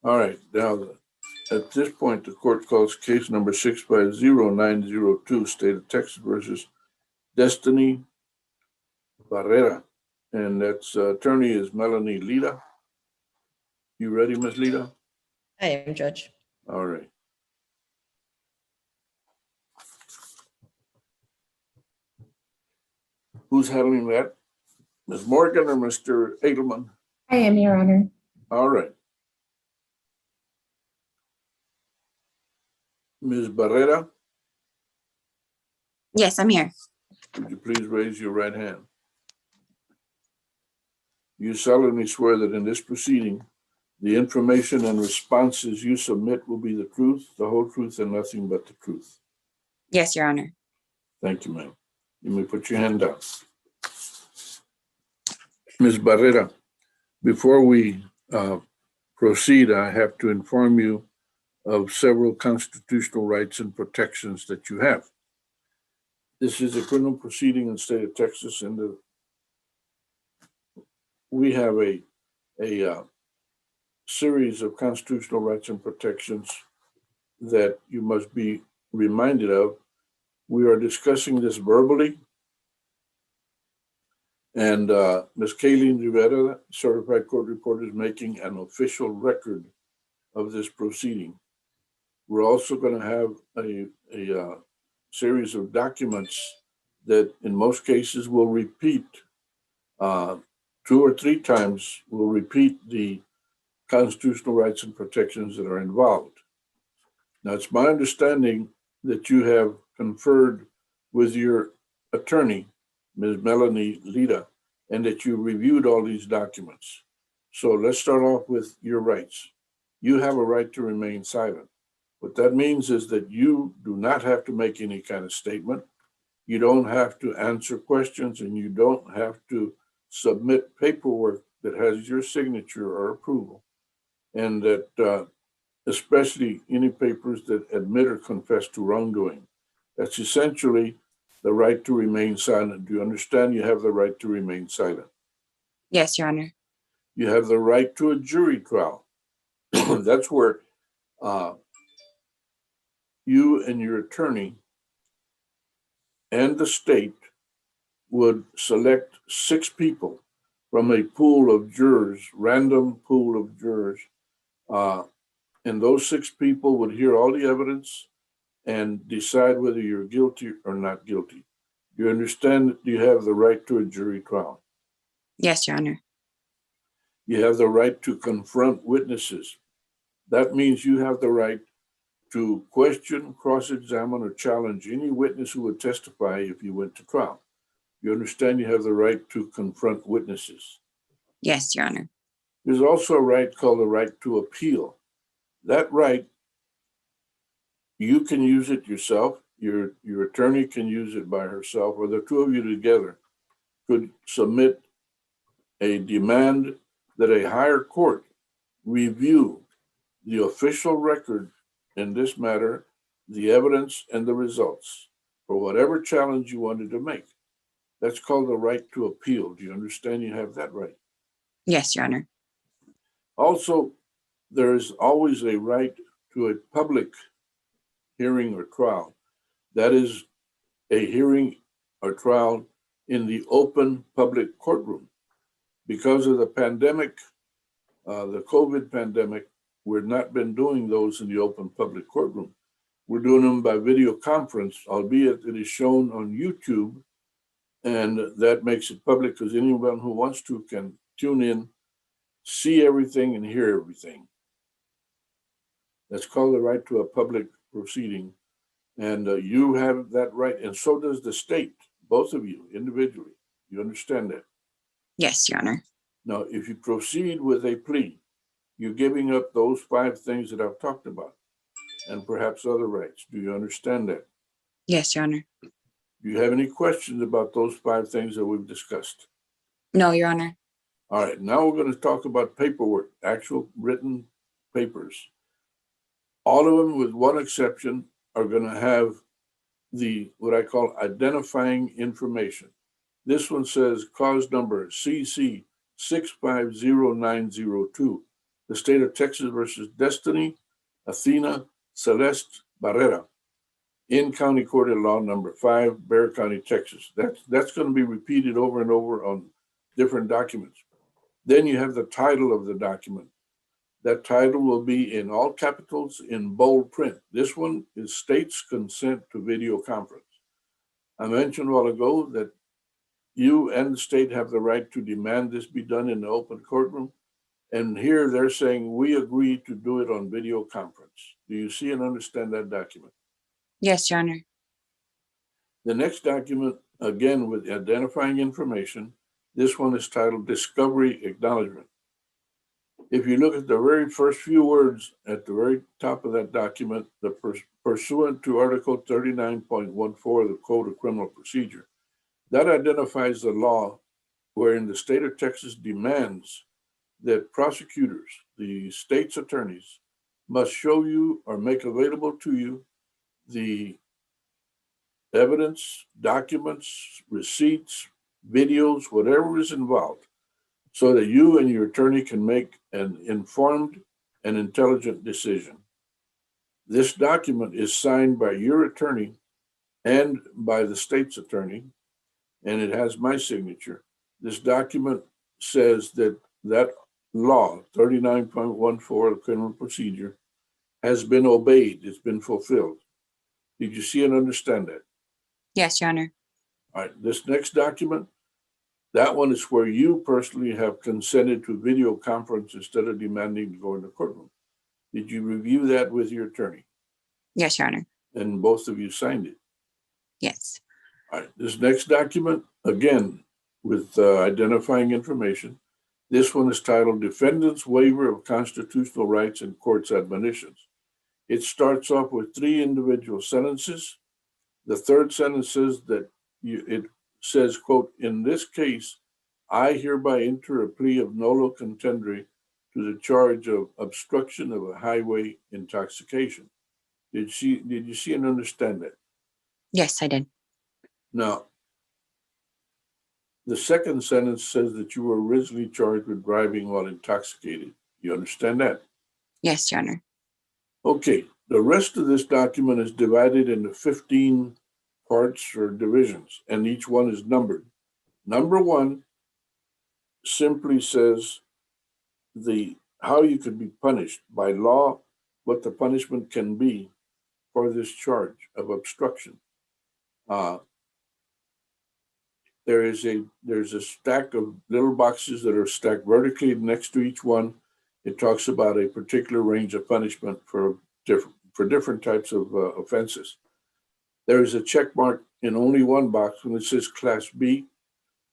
All right, now, at this point, the court calls case number 650902, State of Texas versus Destiny Barrera. And that's attorney is Melanie Lita. You ready, Ms. Lita? I am, Judge. All right. Who's handling that? Ms. Morgan or Mr. Edelman? I am, Your Honor. All right. Ms. Barrera, Yes, I'm here. would you please raise your right hand? You solemnly swear that in this proceeding, the information and responses you submit will be the truth, the whole truth, and nothing but the truth. Yes, Your Honor. Thank you, ma'am. You may put your hand down. Ms. Barrera, before we proceed, I have to inform you of several constitutional rights and protections that you have. This is a criminal proceeding in the state of Texas, and we have a series of constitutional rights and protections that you must be reminded of. We are discussing this verbally, and Ms. Kayleen Rivera, certified court reporter, is making an official record of this proceeding. We're also going to have a series of documents that in most cases will repeat 2 or 3 times, will repeat the constitutional rights and protections that are involved. Now, it's my understanding that you have conferred with your attorney, Ms. Melanie Lita, and that you reviewed all these documents. So let's start off with your rights. You have a right to remain silent. What that means is that you do not have to make any kind of statement. You don't have to answer questions, and you don't have to submit paperwork that has your signature or approval. And that especially any papers that admit or confess to wrongdoing. That's essentially the right to remain silent. Do you understand you have the right to remain silent? Yes, Your Honor. You have the right to a jury trial. That's where you and your attorney and the state would select 6 people from a pool of jurors, random pool of jurors. And those 6 people would hear all the evidence and decide whether you're guilty or not guilty. Do you understand that you have the right to a jury trial? Yes, Your Honor. You have the right to confront witnesses. That means you have the right to question, cross-examine, or challenge any witness who would testify if you went to trial. You understand you have the right to confront witnesses. Yes, Your Honor. There's also a right called the right to appeal. That right, you can use it yourself, your attorney can use it by herself, or the 2 of you together could submit a demand that a higher court review the official record in this matter, the evidence and the results for whatever challenge you wanted to make. That's called the right to appeal. Do you understand you have that right? Yes, Your Honor. Also, there is always a right to a public hearing or trial. That is a hearing or trial in the open public courtroom. Because of the pandemic, the COVID pandemic, we've not been doing those in the open public courtroom. We're doing them by video conference, albeit it is shown on YouTube, and that makes it public because anyone who wants to can tune in, see everything, and hear everything. That's called the right to a public proceeding. And you have that right, and so does the state, both of you individually. You understand that? Yes, Your Honor. Now, if you proceed with a plea, you're giving up those 5 things that I've talked about, and perhaps other rights. Do you understand that? Yes, Your Honor. Do you have any questions about those 5 things that we've discussed? No, Your Honor. All right, now we're going to talk about paperwork, actual written papers. All of them, with one exception, are going to have the what I call identifying information. This one says cause number CC 650902. the state of Texas versus Destiny, Athena Celeste Barrera, in County Court of Law number 5, Bexar County, Texas. That's going to be repeated over and over on different documents. Then you have the title of the document. That title will be in all capitals in bold print. This one is state's consent to video conference. I mentioned a while ago that you and the state have the right to demand this be done in the open courtroom. And here they're saying we agree to do it on video conference. Do you see and understand that document? Yes, Your Honor. The next document, again with identifying information, this one is titled Discovery Acknowledgement. If you look at the very first few words at the very top of that document, the pursuant to Article 39.14 of the Code of Criminal Procedure, that identifies the law wherein the state of Texas demands that prosecutors, the state's attorneys, must show you or make available to you the evidence, documents, receipts, videos, whatever is involved, so that you and your attorney can make an informed and intelligent decision. This document is signed by your attorney and by the state's attorney, and it has my signature. This document says that that law, 39.14 of criminal procedure, has been obeyed, it's been fulfilled. Did you see and understand that? Yes, Your Honor. All right, this next document, that one is where you personally have consented to video conference instead of demanding to go in the courtroom. Did you review that with your attorney? Yes, Your Honor. And both of you signed it? Yes. All right, this next document, again, with identifying information, this one is titled Defendants Waiver of Constitutional Rights and Court's Admonitions. It starts off with 3 individual sentences. The third sentence says that it says, quote, in this case, I hereby enter a plea of nolo contendere to the charge of obstruction of a highway intoxication. Did you see and understand that? Yes, I did. Now, the second sentence says that you were originally charged with driving while intoxicated. You understand that? Yes, Your Honor. Okay, the rest of this document is divided into 15 parts or divisions, and each one is numbered. Number 1 simply says how you could be punished by law, what the punishment can be for this charge of obstruction. There's a stack of little boxes that are stacked vertically next to each one. It talks about a particular range of punishment for different types of offenses. There is a check mark in only one box when it says Class B,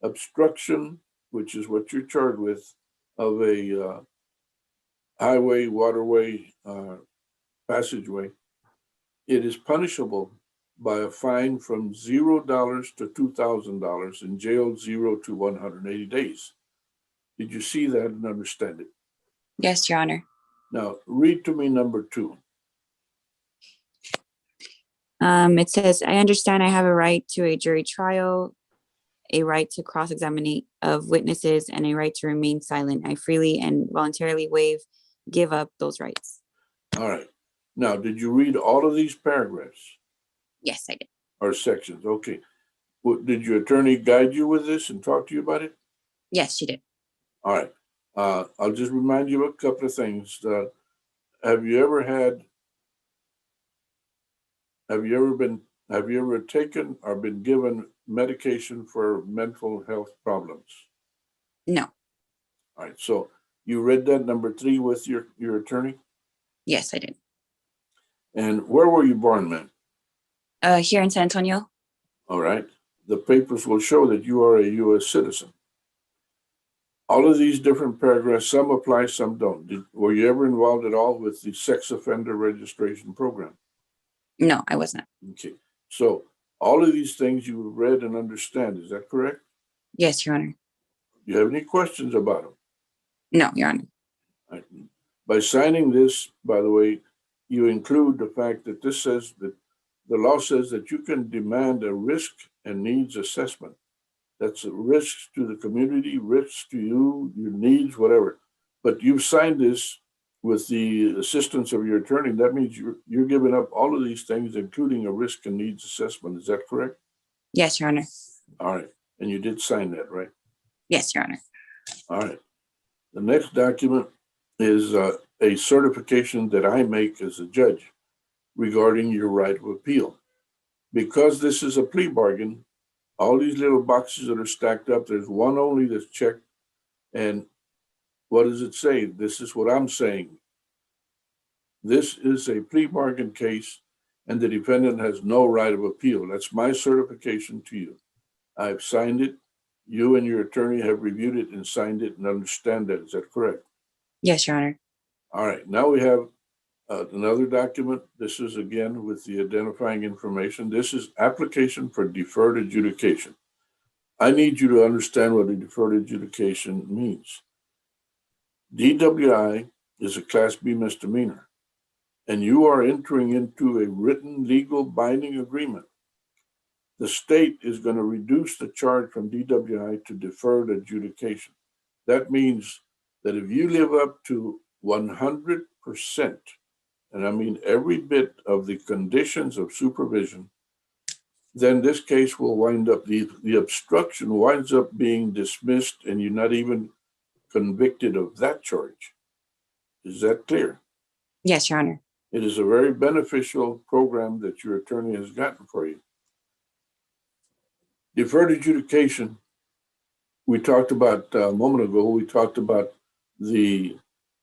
obstruction, which is what you're charged with, of a highway, waterway, passageway. It is punishable by a fine from $0 to $2,000 and jail 0 to 180 days. Did you see that and understand it? Yes, Your Honor. Now, read to me number 2. It says, I understand I have a right to a jury trial, a right to cross-examine of witnesses, and a right to remain silent. I freely and voluntarily give up those rights. All right. Now, did you read all of these paragraphs? Yes, I did. Or sections? Okay. Did your attorney guide you with this and talk to you about it? Yes, she did. All right. I'll just remind you of a couple of things. Have you ever taken or been given medication for mental health problems? No. All right. So you read that number 3 with your attorney? Yes, I did. And where were you born, ma'am? Here in San Antonio. All right. The papers will show that you are a U.S. citizen. All of these different paragraphs, some apply, some don't. Were you ever involved at all with the sex offender registration program? No, I was not. Okay. So all of these things you read and understand, is that correct? Yes, Your Honor. Do you have any questions about them? No, Your Honor. Right. By signing this, by the way, you include the fact that this says that the law says that you can demand a risk and needs assessment. That's a risk to the community, risk to you, your needs, whatever. But you've signed this with the assistance of your attorney, that means you're giving up all of these things, including a risk and needs assessment. Is that correct? Yes, Your Honor. All right. And you did sign that, right? Yes, Your Honor. All right. The next document is a certification that I make as a judge regarding your right of appeal. Because this is a plea bargain, all these little boxes that are stacked up, there's one only that's checked. And what does it say? This is what I'm saying. This is a plea bargain case, and the defendant has no right of appeal. That's my certification to you. I've signed it. You and your attorney have reviewed it and signed it and understand that. Is that correct? Yes, Your Honor. All right. Now we have another document. This is again with the identifying information. This is application for deferred adjudication. I need you to understand what a deferred adjudication means. DWI is a Class B misdemeanor, and you are entering into a written legal binding agreement. The state is going to reduce the charge from DWI to deferred adjudication. That means that if you live up to 100%, and I mean every bit of the conditions of supervision, then this case will wind up, the obstruction winds up being dismissed, and you're not even convicted of that charge. Is that clear? Yes, Your Honor. It is a very beneficial program that your attorney has gotten for you. Deferred adjudication, we talked about a moment ago, we talked about the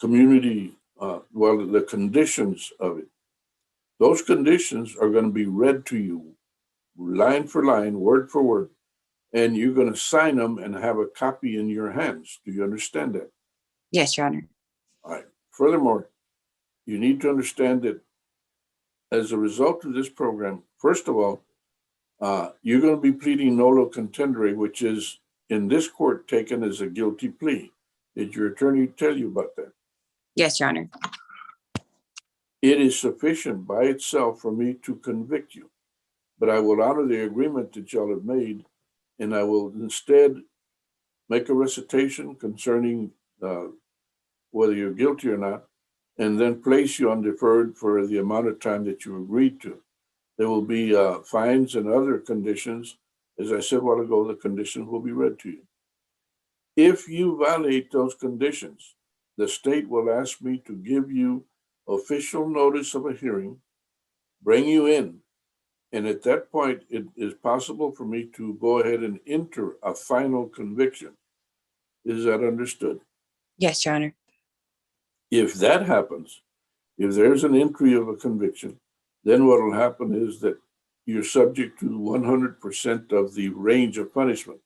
community, the conditions of it. Those conditions are going to be read to you line for line, word for word, and you're going to sign them and have a copy in your hands. Do you understand that? Yes, Your Honor. All right. Furthermore, you need to understand that as a result of this program, first of all, you're going to be pleading nolo contendere, which is in this court taken as a guilty plea. Did your attorney tell you about that? Yes, Your Honor. It is sufficient by itself for me to convict you, but I will honor the agreement that y'all have made, and I will instead make a recitation concerning whether you're guilty or not, and then place you on deferred for the amount of time that you agreed to. There will be fines and other conditions. As I said a while ago, the conditions will be read to you. If you violate those conditions, the state will ask me to give you official notice of a hearing, bring you in, and at that point, it is possible for me to go ahead and enter a final conviction. Is that understood? Yes, Your Honor. If that happens, if there's an entry of a conviction, then what will happen is that you're subject to 100% of the range of punishment,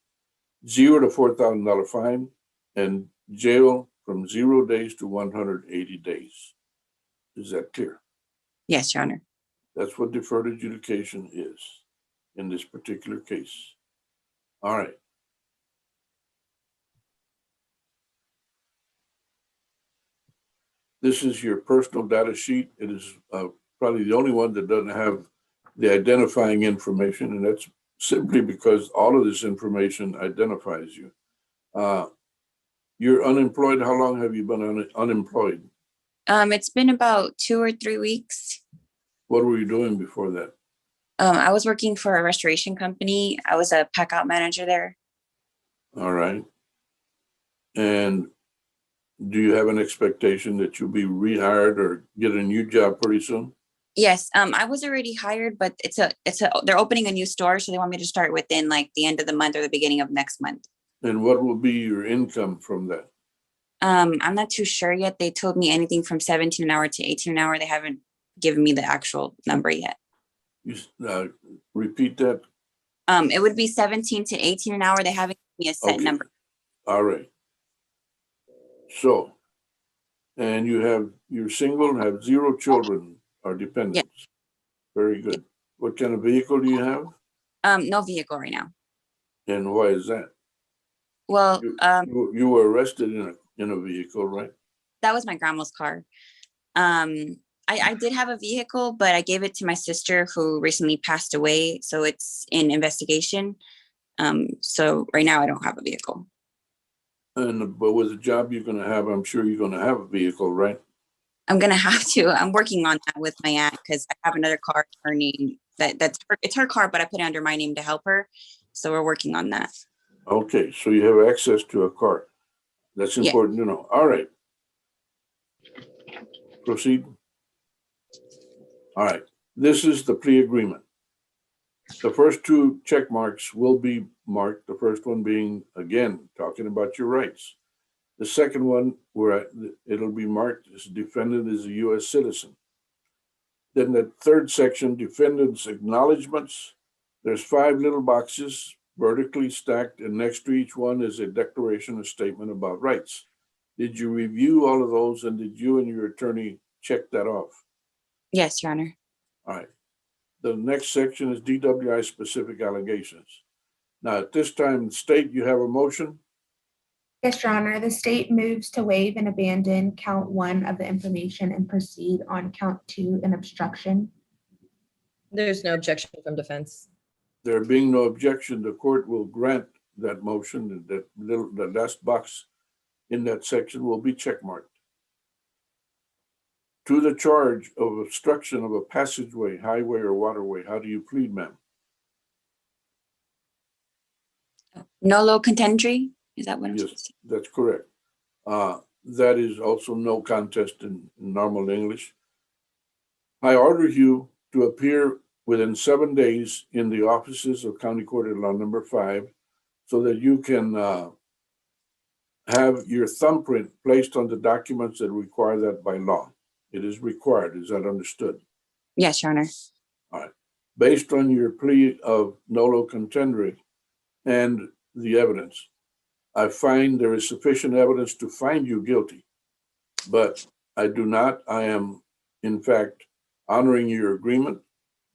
$0 to $4,000 fine, and jail from 0 days to 180 days. Is that clear? Yes, Your Honor. That's what deferred adjudication is in this particular case. All right. This is your personal data sheet. It is probably the only one that doesn't have the identifying information, and that's simply because all of this information identifies you. You're unemployed. How long have you been unemployed? It's been about 2 or 3 weeks. What were you doing before that? I was working for a restoration company. I was a pack out manager there. All right. And do you have an expectation that you'll be rehired or get a new job pretty soon? Yes, I was already hired, but they're opening a new store, so they want me to start within like the end of the month or the beginning of next month. And what will be your income from that? I'm not too sure yet. They told me anything from 17 an hour to 18 an hour. They haven't given me the actual number yet. You repeat that. It would be 17 to 18 an hour. They haven't given me a set number. All right. So, and you're single and have 0 children or dependents. Yeah. Very good. What kind of vehicle do you have? No vehicle right now. And why is that? Well, you were arrested in a vehicle, right? That was my grandma's car. I did have a vehicle, but I gave it to my sister who recently passed away. So it's in investigation. So right now I don't have a vehicle. But with the job you're going to have, I'm sure you're going to have a vehicle, right? I'm gonna have to. I'm working on that with my aunt because I have another car in her name. It's her car, but I put it under my name to help her. So we're working on that. Okay, so you have access to a card. That's Yeah. important to know. All right. Proceed. All right. This is the plea agreement. The first two check marks will be marked. The first one being, again, talking about your rights. The second one, where it'll be marked as defendant is a U.S. citizen. Then the third section, defendants' acknowledgements. There's 5 little boxes vertically stacked, and next to each one is a declaration, a statement about rights. Did you review all of those, and did you and your attorney check that off? Yes, Your Honor. All right. The next section is Dwi Specific Allegations. Now, at this time, state you have a motion. Yes, Your Honor. The state moves to waive and abandon count 1 of the information and proceed on count 2, an obstruction. There's no objection from defense. There being no objection, the court will grant that motion, and the last box in that section will be checkmarked. To the charge of obstruction of a passageway, highway, or waterway, how do you plead, ma'am? Nolo contendere? Is that what I'm supposed Yes, to? that's correct. That is also no contest in normal English. I order you to appear within 7 days in the offices of County Court at Law Number 5 so that you can have your thumbprint placed on the documents that require that by law. It is required. Is that understood? Yes, Your Honor. All right. Based on your plea of nolo contendere and the evidence, I find there is sufficient evidence to find you guilty, but I do not. I am, in fact, honoring your agreement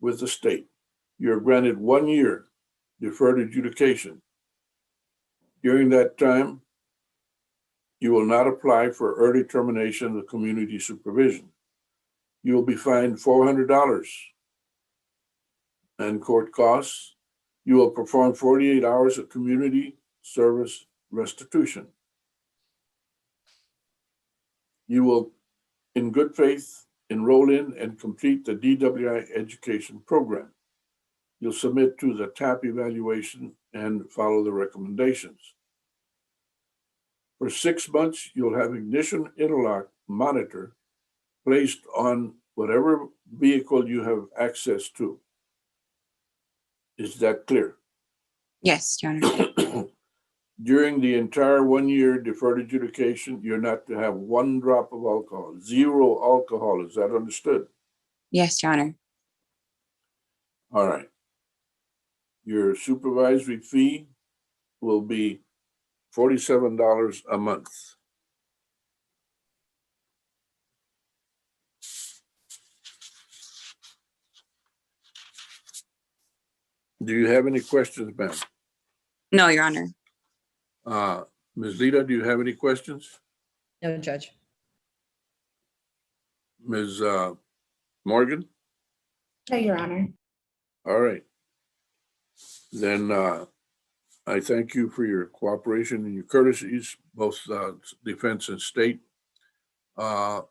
with the state. You're granted 1 year deferred adjudication. During that time, you will not apply for early termination of community supervision. You will be fined $400 and court costs. You will perform 48 hours of community service restitution. You will, in good faith, enroll in and complete the DWI education program. You'll submit to the TAP evaluation and follow the recommendations. For 6 months, you'll have ignition interlock monitor placed on whatever vehicle you have access to. Is that clear? Yes, Your Honor. During the entire 1 year deferred adjudication, you're not to have 1 drop of alcohol, 0 alcohol. Is that understood? Yes, Your Honor. All right. Your supervisory fee will be $47 a month. Do you have any questions, ma'am? No, Your Honor. Ms. Lita, do you have any questions? No, Judge. Ms. Morgan? No, Your Honor. All right. Then I thank you for your cooperation and your courtesies, both defense and state.